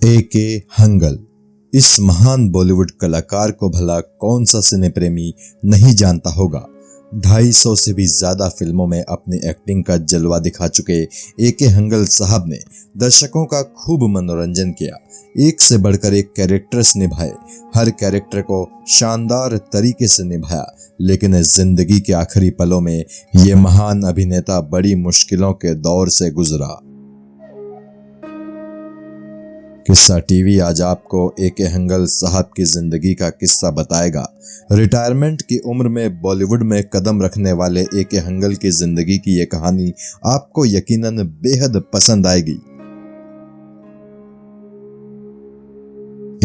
A.K. Hangal. इस महान बॉलीवुड कलाकार को भला कौन सा सिने प्रेमी नहीं जानता होगा। 250 से भी ज्यादा फिल्मों में अपनी एक्टिंग का जलवा दिखा चुके A.K. हंगल साहब ने दर्शकों का खूब मनोरंजन किया। एक से बढ़कर एक कैरेक्टर्स निभाए, हर कैरेक्टर को शानदार तरीके से निभाया। लेकिन जिंदगी के आखिरी पलों में ये महान अभिनेता बड़ी मुश्किलों के दौर से गुजरा। किस्सा टीवी आज आपको A.K. हंगल साहब की जिंदगी का किस्सा बताएगा। रिटायरमेंट की उम्र में बॉलीवुड में कदम रखने वाले A.K. हंगल की जिंदगी की ये कहानी आपको यकीनन बेहद पसंद आएगी।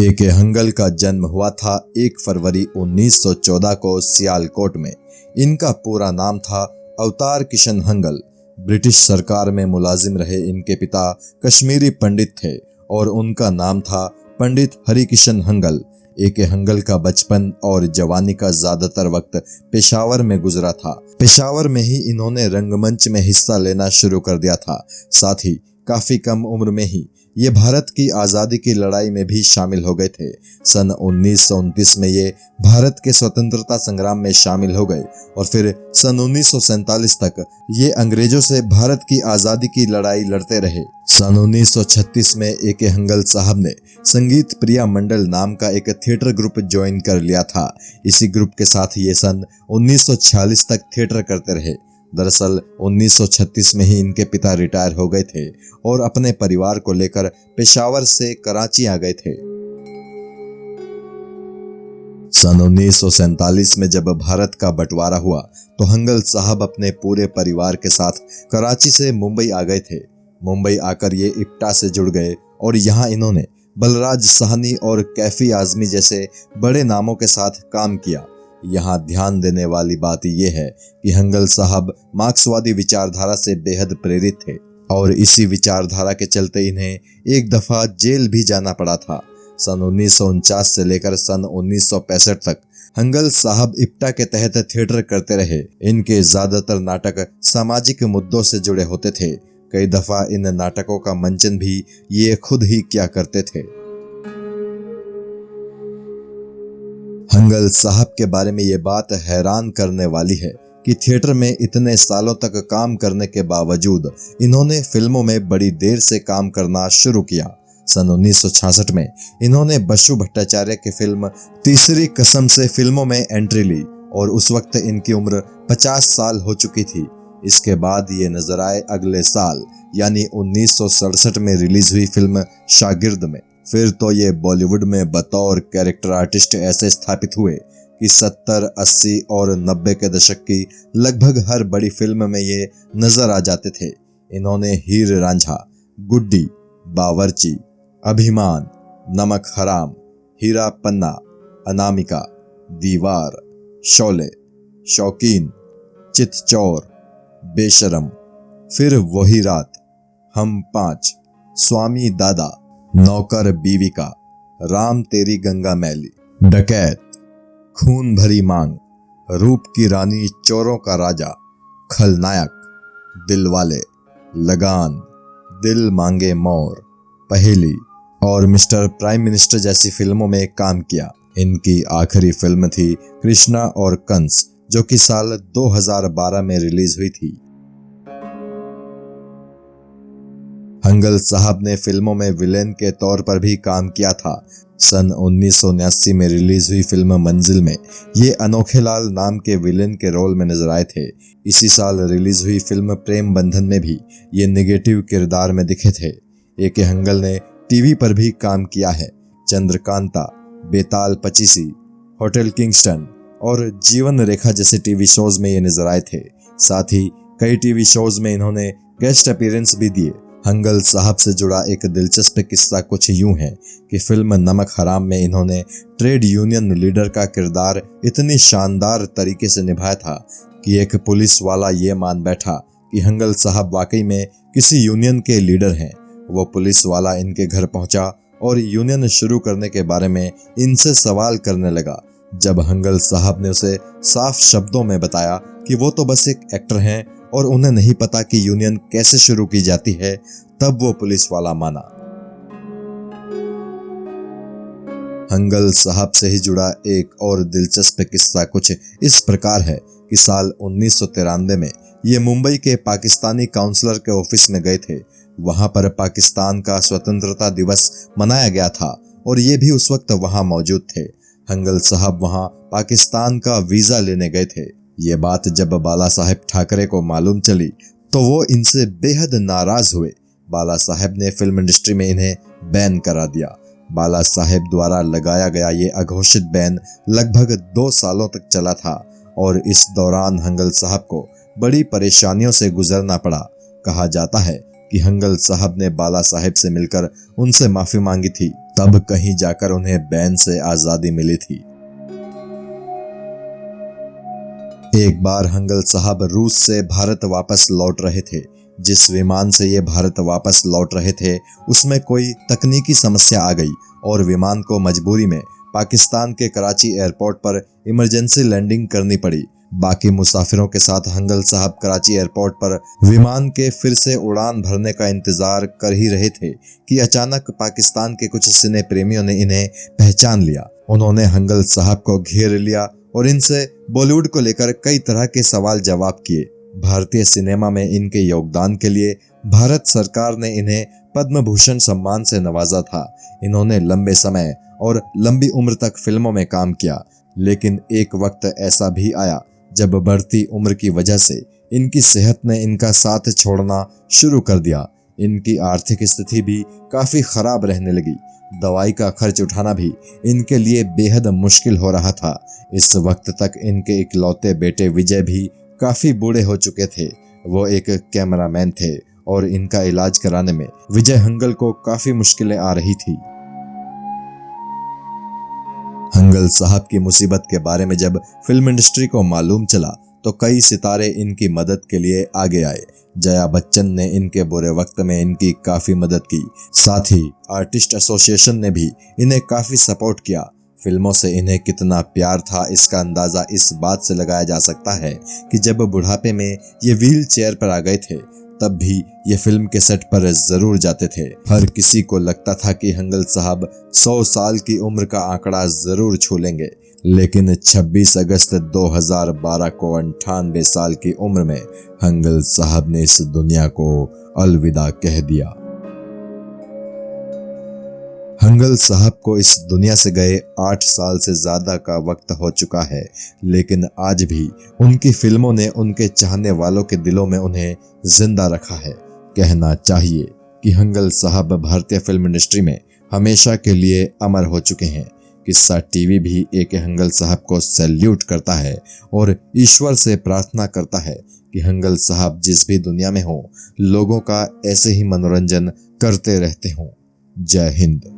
A.K. हंगल का जन्म हुआ था 1 फरवरी 1914 को सियालकोट में। इनका पूरा नाम था अवतार किशन हंगल। ब्रिटिश सरकार में मुलाजिम रहे इनके पिता कश्मीरी पंडित थे और उनका नाम था पंडित हरिकिशन हंगल। A.K. हंगल का बचपन और जवानी का ज्यादातर वक्त पेशावर में गुजरा था। पेशावर में ही इन्होंने रंगमंच में हिस्सा लेना शुरू कर दिया था। साथ ही काफी कम उम्र में ही ये भारत की आज़ादी की लड़ाई में भी शामिल हो गए थे। सन 1929 में ये भारत के स्वतंत्रता संग्राम में शामिल हो गए और फिर सन 1947 तक ये अंग्रेजों से भारत की आज़ादी की लड़ाई लड़ते रहे। सन 1936 में A.K. हंगल साहब ने संगीत प्रिया मंडल नाम का एक थिएटर ग्रुप ज्वाइन कर लिया था। इसी ग्रुप के साथ ये सन 1946 तक थिएटर करते रहे। दरअसल 1936 में ही इनके पिता रिटायर हो गए थे और अपने परिवार को लेकर पेशावर से कराची आ गए थे। सन 1947 में जब भारत का बंटवारा हुआ तो हंगल साहब अपने पूरे परिवार के साथ कराची से मुंबई आ गए थे। मुंबई आकर ये इप्टा से जुड़ गए और यहाँ इन्होंने बलराज साहनी और कैफी आजमी जैसे बड़े नामों के साथ काम किया। यहाँ ध्यान देने वाली बात यह है कि हंगल साहब मार्क्सवादी विचारधारा से बेहद प्रेरित थे और इसी विचारधारा के चलते इन्हें एक दफा जेल भी जाना पड़ा था। सन 1949 से लेकर सन 1965 तक हंगल साहब इप्टा के तहत थिएटर करते रहे। इनके ज्यादातर नाटक सामाजिक मुद्दों से जुड़े होते थे। कई दफा इन नाटकों का मंचन भी ये खुद ही किया करते थे। हंगल साहब के बारे में ये बात हैरान करने वाली है कि थिएटर में इतने सालों तक काम करने के बावजूद इन्होंने फिल्मों में बड़ी देर से काम करना शुरू किया। सन 1966 में इन्होंने बसु भट्टाचार्य की फिल्म तीसरी कसम से फिल्मों में एंट्री ली और उस वक्त इनकी उम्र 50 साल हो चुकी थी। इसके बाद ये नजर आए अगले साल यानी 1967 में रिलीज हुई फिल्म शागिर्द में। फिर तो ये बॉलीवुड में बतौर कैरेक्टर आर्टिस्ट ऐसे स्थापित हुए कि 70, 80 और 90 के दशक की लगभग हर बड़ी फिल्म में ये नजर आ जाते थे। इन्होंने हीर रांझा, गुड्डी, बावर्ची, अभिमान, नमक हराम, हीरा पन्ना, अनामिका, दीवार, शोले, शौकीन, चितचौर, बेशरम, फिर वही रात, हम 5, स्वामी दादा, नौकर बीवी का, राम तेरी गंगा मैली, डकैत, खून भरी मांग, रूप की रानी, चोरों का राजा, खलनायक, दिलवाले, लगान, दिल मांगे मोर, पहेली और मिस्टर प्राइम मिनिस्टर जैसी फिल्मों में काम किया। इनकी आखिरी फिल्म थी कृष्णा और कंस जो कि साल 2012 में रिलीज हुई थी। हंगल साहब ने फिल्मों में विलेन के तौर पर भी काम किया था। सन 1979 में रिलीज हुई फिल्म मंजिल में ये अनोखे लाल नाम के विलेन के रोल में नजर आए थे। इसी साल रिलीज हुई फिल्म प्रेम बंधन में भी ये नेगेटिव किरदार में दिखे थे। A.K. हंगल ने टीवी पर भी काम किया है। चंद्रकांता, बेताल पचीसी, होटल किंगस्टन और जीवन रेखा जैसे टीवी शोज में ये नजर आए थे। साथ ही कई टीवी शोज में इन्होंने गेस्ट अपीयरेंस भी दिए। हंगल साहब से जुड़ा एक दिलचस्प किस्सा कुछ यूं है कि फिल्म नमक हराम में इन्होंने ट्रेड यूनियन लीडर का किरदार इतनी शानदार तरीके से निभाया था कि एक पुलिस वाला ये मान बैठा कि हंगल साहब वाकई में किसी यूनियन के लीडर हैं। वो पुलिस वाला इनके घर पहुंचा और यूनियन शुरू करने के बारे में इनसे सवाल करने लगा। जब हंगल साहब ने उसे साफ शब्दों में बताया कि वो तो बस एक एक्टर हैं और उन्हें नहीं पता कि यूनियन कैसे शुरू की जाती है, तब वो पुलिस वाला माना। हंगल साहब से ही जुड़ा एक और दिलचस्प किस्सा कुछ इस प्रकार है कि साल 1993 में ये मुंबई के पाकिस्तानी काउंसलर के ऑफिस में गए थे। वहां पर पाकिस्तान का स्वतंत्रता दिवस मनाया गया था और ये भी उस वक्त वहां मौजूद थे। हंगल साहब वहां पाकिस्तान का वीजा लेने गए थे। ये बात जब बाला साहेब ठाकरे को मालूम चली तो वो इनसे बेहद नाराज हुए। बाला साहेब ने फिल्म इंडस्ट्री में इन्हें बैन करा दिया। बाला साहेब द्वारा लगाया गया ये अघोषित बैन लगभग 2 सालों तक चला था और इस दौरान हंगल साहब को बड़ी परेशानियों से गुजरना पड़ा। कहा जाता है कि हंगल साहब ने बाला साहेब से मिलकर उनसे माफी मांगी थी, तब कहीं जाकर उन्हें बैन से आजादी मिली थी। एक बार हंगल साहब रूस से भारत वापस लौट रहे थे। जिस विमान से ये भारत वापस लौट रहे थे उसमें कोई तकनीकी समस्या आ गई और विमान को मजबूरी में पाकिस्तान के कराची एयरपोर्ट पर इमरजेंसी लैंडिंग करनी पड़ी। बाकी मुसाफिरों के साथ हंगल साहब कराची एयरपोर्ट पर विमान के फिर से उड़ान भरने का इंतजार कर ही रहे थे कि अचानक पाकिस्तान के कुछ सिने प्रेमियों ने इन्हें पहचान लिया। उन्होंने हंगल साहब को घेर लिया और इनसे बॉलीवुड को लेकर कई तरह के सवाल जवाब किए। भारतीय सिनेमा में इनके योगदान के लिए भारत सरकार ने इन्हें पद्म भूषण सम्मान से नवाजा था। इन्होंने लंबे समय और लंबी उम्र तक फिल्मों में काम किया, लेकिन एक वक्त ऐसा भी आया जब बढ़ती उम्र की वजह से इनकी सेहत ने इनका साथ छोड़ना शुरू कर दिया। इनकी आर्थिक स्थिति भी काफी खराब रहने लगी। दवाई का खर्च उठाना भी इनके लिए बेहद मुश्किल हो रहा था। इस वक्त तक इनके इकलौते बेटे विजय भी काफी बूढ़े हो चुके थे। वो एक कैमरामैन थे और इनका इलाज कराने में विजय हंगल को काफी मुश्किलें आ रही थी। हंगल साहब की मुसीबत के बारे में जब फिल्म इंडस्ट्री को मालूम चला तो कई सितारे इनकी मदद के लिए आगे आए। जया बच्चन ने इनके बुरे वक्त में इनकी काफी मदद की। साथ ही आर्टिस्ट एसोसिएशन ने भी इन्हें काफी सपोर्ट किया। फिल्मों से इन्हें कितना प्यार था इसका अंदाजा इस बात से लगाया जा सकता है कि जब बुढ़ापे में ये व्हील चेयर पर आ गए थे तब भी ये फिल्म के सेट पर जरूर जाते थे। हर किसी को लगता था कि हंगल साहब 100 साल की उम्र का आंकड़ा जरूर छू लेंगे, लेकिन 26 अगस्त 2012 को 98 साल की उम्र में हंगल साहब ने इस दुनिया को अलविदा कह दिया। हंगल साहब को इस दुनिया से गए 8 साल से ज्यादा का वक्त हो चुका है, लेकिन आज भी उनकी फिल्मों ने उनके चाहने वालों के दिलों में उन्हें जिंदा रखा है। कहना चाहिए कि हंगल साहब भारतीय फिल्म इंडस्ट्री में हमेशा के लिए अमर हो चुके हैं। किस्सा टीवी भी एक हंगल साहब को सैल्यूट करता है और ईश्वर से प्रार्थना करता है कि हंगल साहब जिस भी दुनिया में हो, लोगों का ऐसे ही मनोरंजन करते रहते हों। जय हिंद।